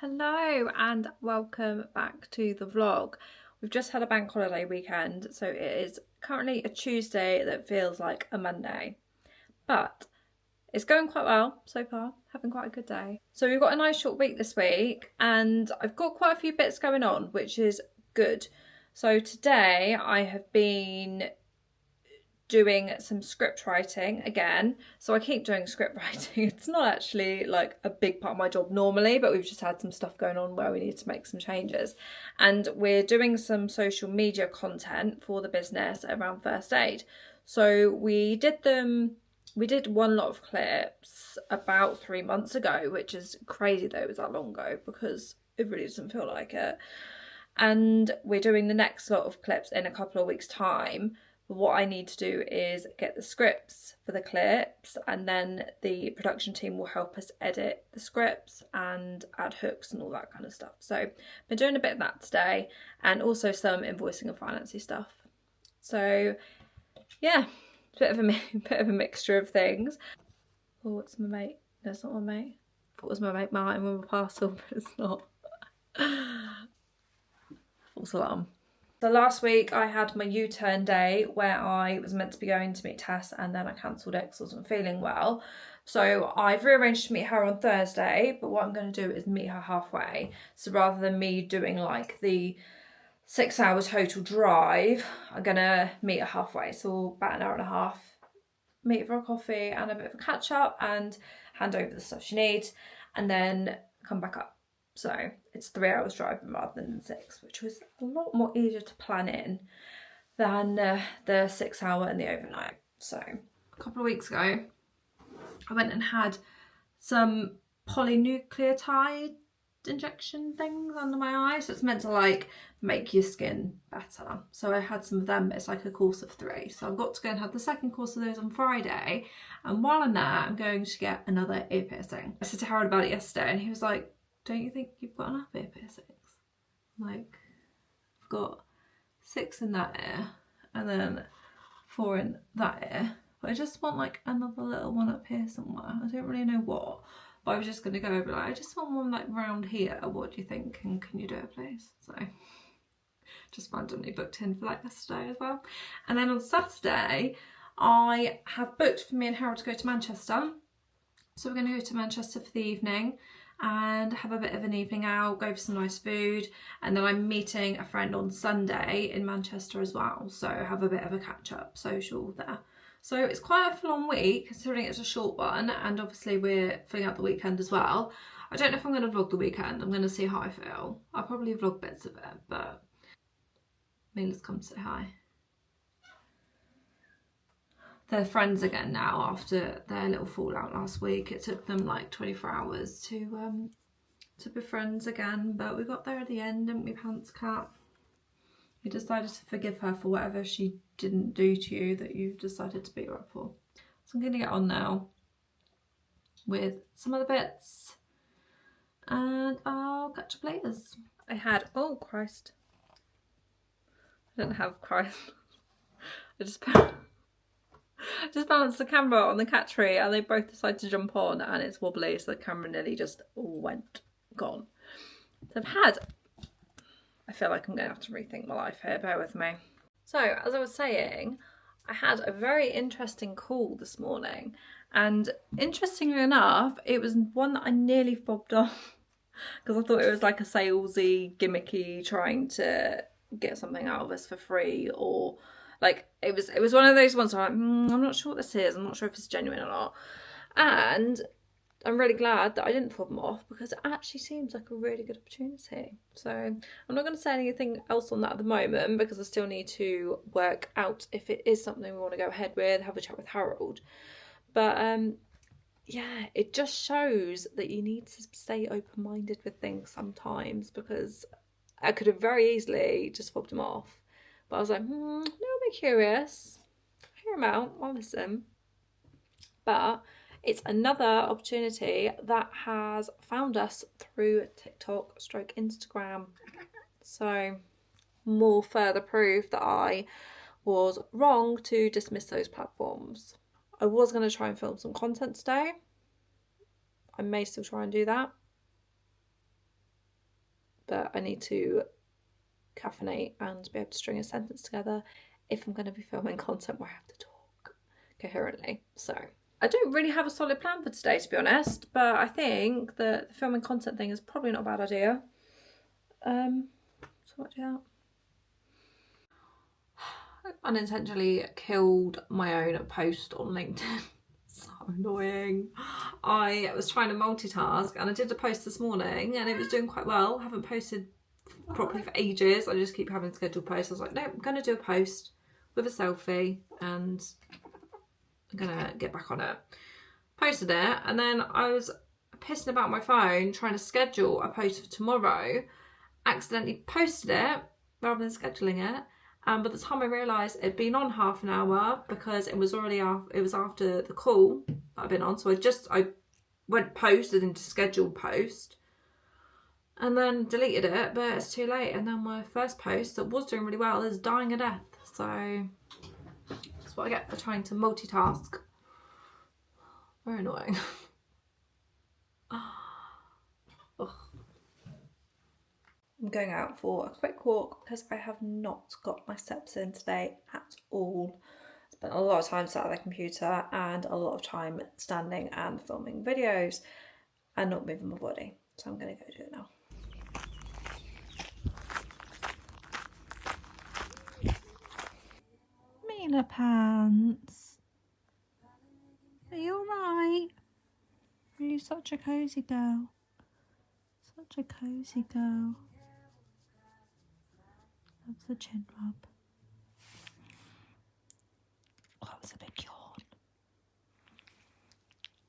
Hello and welcome back to the vlog. We've just had a bank holiday weekend, so it is currently a Tuesday that feels like a Monday, but it's going quite well so far, having quite a good day. So we've got a nice short week this week and I've got quite a few bits going on, which is good. So today I have been doing some script writing again. So I keep doing script writing. It's not actually like a big part of my job normally, but we've just had some stuff going on where we need to make some changes. And we're doing some social media content for the business around first aid. So we did one lot of clips about 3 months ago, which is crazy that it was that long ago because it really doesn't feel like it. And we're doing the next lot of clips in a couple of weeks' time. But what I need to do is get the scripts for the clips, and then the production team will help us edit the scripts and add hooks and all that kind of stuff. So I've been doing a bit of that today, and also some invoicing and financing stuff. So yeah, bit of a mixture of things. Oh, it's my mate. No, it's not my mate. I thought it was my mate Martin with a parcel, but it's not. False alarm. So last week I had my U-turn day where I was meant to be going to meet Tess, and then I cancelled it because I wasn't feeling well. So I've rearranged to meet her on Thursday, but what I'm going to do is meet her halfway. So rather than me doing like the 6 hours total drive, I'm going to meet her halfway. So about an hour and a half, meet for a coffee and a bit of a catch up and hand over the stuff she needs and then come back up. So it's 3 hours driving rather than 6, which was a lot more easier to plan in than the 6 hour and the overnight. So a couple of weeks ago, I went and had some polynucleotide injection things under my eyes. So it's meant to like make your skin better. So I had some of them. It's like a course of 3. So I've got to go and have the second course of those on Friday. And while I'm there, I'm going to get another ear piercing. I said to Harold about it yesterday and he was like, don't you think you've got enough ear piercings? Like, I've got 6 in that ear and then 4 in that ear. But I just want like another little one up here somewhere. I don't really know what. But I was just going to go over like, I just want one like round here. What do you think? And can you do it please? So just randomly booked in for that yesterday as well. And then on Saturday, I have booked for me and Harold to go to Manchester. So we're going to go to Manchester for the evening and have a bit of an evening out, go for some nice food, and then I'm meeting a friend on Sunday in Manchester as well, so have a bit of a catch-up social there. So it's quite a full-on week considering it's a short one, and obviously we're filling out the weekend as well. I don't know if I'm going to vlog the weekend. I'm going to see how I feel. I'll probably vlog bits of it, but Mila's come to say hi. They're friends again now after their little fallout last week. It took them like 24 hours to be friends again, but we got there at the end, didn't we, Pants Cat? You decided to forgive her for whatever she didn't do to you that you decided to beat her up for. So I'm going to get on now with some of the bits and I'll catch up later. I had, oh Christ, I didn't have Christ. I just balanced the camera on the cat tree and they both decided to jump on and it's wobbly, so the camera nearly just gone. So I feel like I'm going to have to rethink my life here, bear with me. So as I was saying, I had a very interesting call this morning, and interestingly enough, it was one that I nearly fobbed off because I thought it was like a salesy, gimmicky, trying to get something out of us for free, or like it was one of those ones where I'm like, I'm not sure what this is, I'm not sure if it's genuine or not. And I'm really glad that I didn't fob them off because it actually seems like a really good opportunity. So I'm not going to say anything else on that at the moment because I still need to work out if it is something we want to go ahead with, have a chat with Harold. But yeah, it just shows that you need to stay open-minded with things sometimes, because I could have very easily just fobbed them off. But I was like, no, I'll be curious. Hear them out, I'll listen. But it's another opportunity that has found us through TikTok / Instagram. So more further proof that I was wrong to dismiss those platforms. I was going to try and film some content today. I may still try and do that. but I need to caffeinate and be able to string a sentence together if I'm going to be filming content where I have to talk coherently. So I don't really have a solid plan for today, to be honest, but I think that the filming content thing is probably not a bad idea. So watch out. I unintentionally killed my own post on LinkedIn. So annoying. I was trying to multitask and I did a post this morning and it was doing quite well. I haven't posted properly for ages. I just keep having scheduled posts. I was like, no, I'm going to do a post with a selfie and I'm going to get back on it. Posted it, and then I was pissing about my phone trying to schedule a post for tomorrow. Accidentally posted it rather than scheduling it. And by the time I realised it'd been on half an hour because it was already after the call that I've been on. So I went posted into scheduled post and then deleted it, but it's too late. And then my first post that was doing really well is dying a death. So that's what I get for trying to multitask. Very annoying. Ugh. I'm going out for a quick walk because I have not got my steps in today at all. Spent a lot of time sat at the computer and a lot of time standing and filming videos and not moving my body. So I'm going to go do it now. Mila Pants, are you alright? Are you such a cosy girl? Such a cosy girl. Loves the chin rub. Oh, that was a big yawn.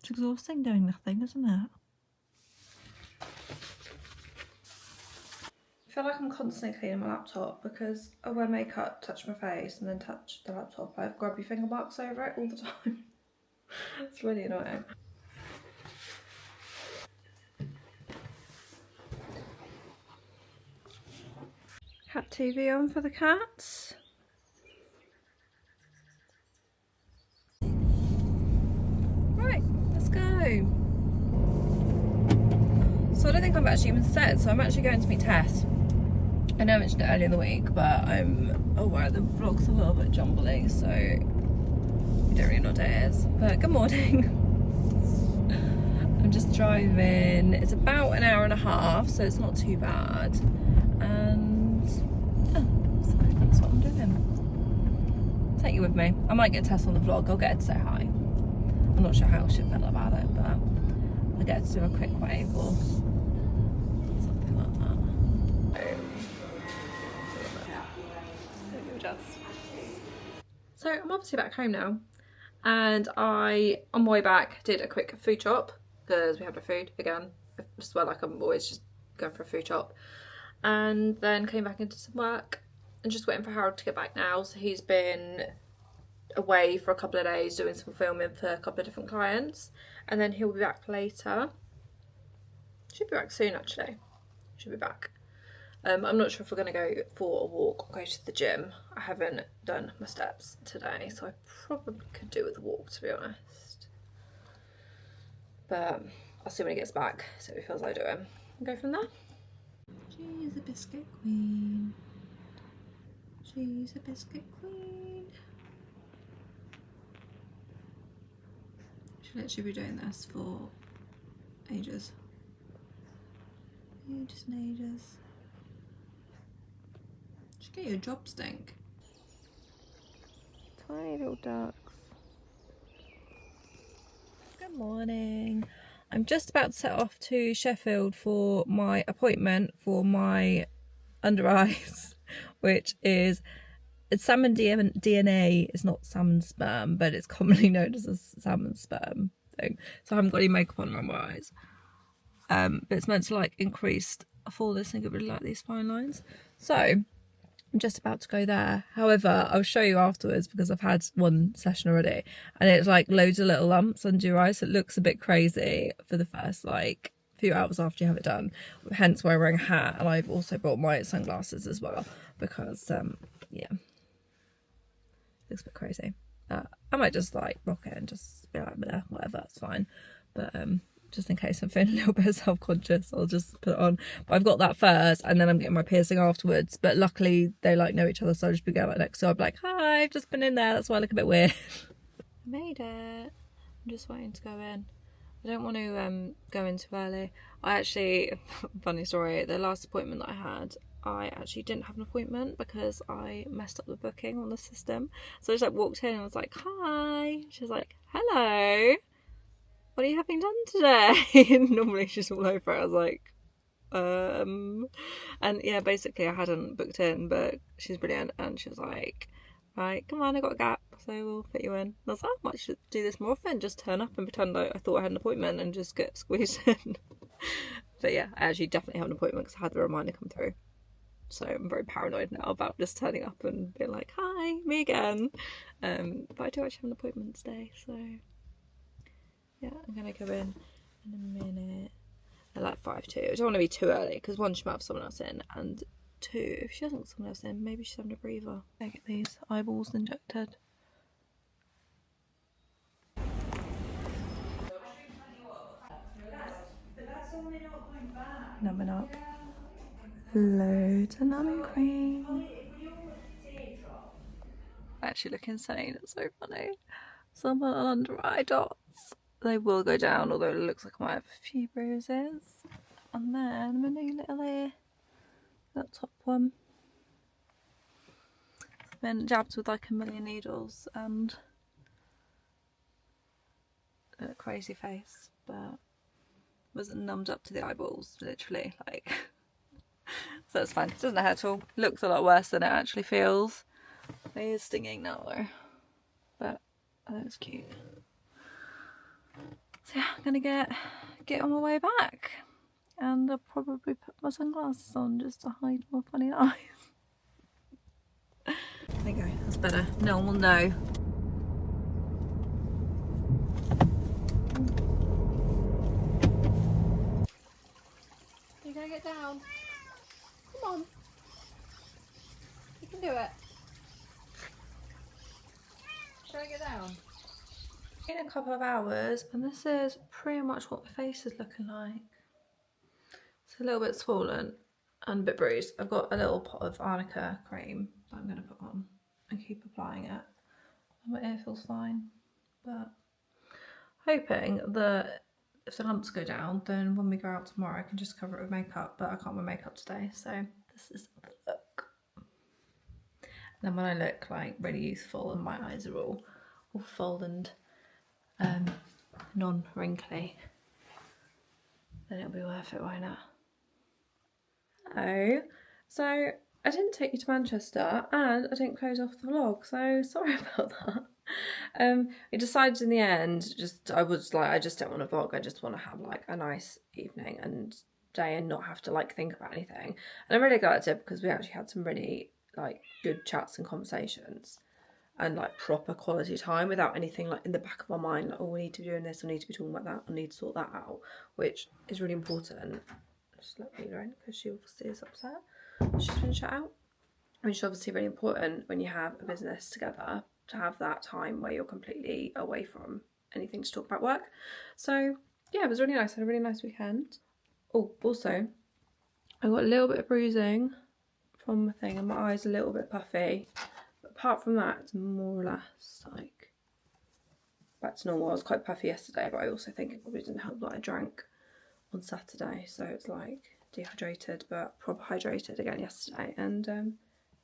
It's exhausting doing nothing, isn't it? I feel like I'm constantly cleaning my laptop because I wear makeup, touch my face and then touch the laptop. I have grubby finger marks over it all the time. It's really annoying. Cat TV on for the cats. Right, let's go. So I don't think I've actually even said, so I'm actually going to meet Tess. I know I mentioned it earlier in the week, but I'm aware the vlog's a little bit jumbly, so you don't really know what it is. But good morning. I'm just driving. It's about an hour and a half, so it's not too bad. And yeah, so that's what I'm doing. Take you with me. I might get Tess on the vlog. I'll get her to say hi. I'm not sure how she'll feel about it, but I'll get her to do a quick wave or something like that. So I'm obviously back home now, and I, on my way back, did a quick food shop because we had our food again. I swear like I'm always just going for a food shop, and then came back into some work and just waiting for Harold to get back now. So he's been away for a couple of days doing some filming for a couple of different clients, and then he'll be back later. Should be back soon actually. Should be back. I'm not sure if we're going to go for a walk or go to the gym. I haven't done my steps today, so I probably could do with a walk, to be honest. But I'll see when he gets back, see what he feels like doing, and go from there. She's a biscuit queen. She's a biscuit queen. She'll literally be doing this for ages. Ages and ages. Get your job stink. Tiny little ducks. Good morning. I'm just about to set off to Sheffield for my appointment for my under eyes, which is salmon DNA. It's not salmon sperm, but it's commonly known as a salmon sperm thing. So I haven't got any makeup on around my eyes. But it's meant to like increase fullness and get rid of like these fine lines. So I'm just about to go there. However, I'll show you afterwards because I've had one session already and it's like loads of little lumps under your eyes. So it looks a bit crazy for the first like few hours after you have it done. Hence why I'm wearing a hat, and I've also brought my sunglasses as well because yeah, it looks a bit crazy. I might just like rock it and just be like, whatever, it's fine. But just in case I'm feeling a little bit self-conscious. I'll just put it on. But I've got that first, and then I'm getting my piercing afterwards. But luckily they like know each other, so I'll just be going like next. So I'm like, hi, I've just been in there. That's why I look a bit weird. I made it. I'm just waiting to go in. I don't want to go in too early. I actually, funny story, the last appointment that I had, I actually didn't have an appointment because I messed up the booking on the system. So I just like walked in and was like, hi. She was like, hello. What are you having done today? And normally she's all over it. I was like, and yeah, basically I hadn't booked in, but she's brilliant, and she was like, right, come on, I got a gap, so we'll fit you in. And I was like, I might should do this more often, just turn up and pretend like I thought I had an appointment and just get squeezed in. But yeah, I actually definitely have an appointment because I had the reminder come through. So I'm very paranoid now about just turning up and being like, hi, me again. But I do actually have an appointment today, so yeah, I'm gonna go in a minute. At like 5:02. I don't want to be too early because one, she might have someone else in, and two, if she hasn't got someone else in, maybe she's having a breather. I get these eyeballs injected. Numbing up. Loads of numbing cream. I actually look insane, it's so funny. Some little under eye dots. They will go down, although it looks like I might have a few bruises. And then my new little ear. That top one. Been jabbed with like a million needles and a crazy face, but wasn't numbed up to the eyeballs, literally, like. So that's fine. It doesn't hurt at all. Looks a lot worse than it actually feels. It is stinging now though, but that's cute. So yeah, I'm gonna get on my way back, and I'll probably put my sunglasses on just to hide my funny eyes. There you go, that's better. No one will know. You're gonna get down. Come on. You can do it. Shall I get down? In a couple of hours, and this is pretty much what my face is looking like. It's a little bit swollen and a bit bruised. I've got a little pot of arnica cream that I'm going to put on and keep applying it. And my ear feels fine, but hoping that if the lumps go down, then when we go out tomorrow I can just cover it with makeup, but I can't wear makeup today, so this is the look. And then when I look like really youthful and my eyes are all full and non-wrinkly, then it'll be worth it, won't it? Oh, so I didn't take you to Manchester and I didn't close off the vlog, so sorry about that. We decided in the end, I was like, I just don't want to vlog, I just want to have like a nice evening and day and not have to like think about anything. And I'm really glad I did, because we actually had some really like good chats and conversations and like proper quality time without anything like in the back of our mind, like, oh, we need to be doing this, I need to be talking about that, I need to sort that out, which is really important. Just let me know because she obviously is upset. She's been shut out. Which is obviously really important when you have a business together, to have that time where you're completely away from anything to talk about work. So yeah, it was really nice. I had a really nice weekend. Oh, also, I got a little bit of bruising from the thing and my eyes a little bit puffy. But apart from that, it's more or less like back to normal. I was quite puffy yesterday, but I also think it probably didn't help that I drank on Saturday, so it's like dehydrated but proper hydrated again yesterday, and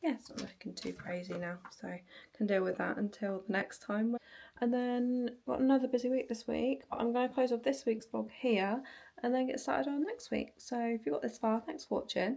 yeah, it's not looking too crazy now, so can deal with that until the next time. And then got another busy week this week. I'm going to close off this week's vlog here and then get started on next week. So if you got this far, thanks for watching.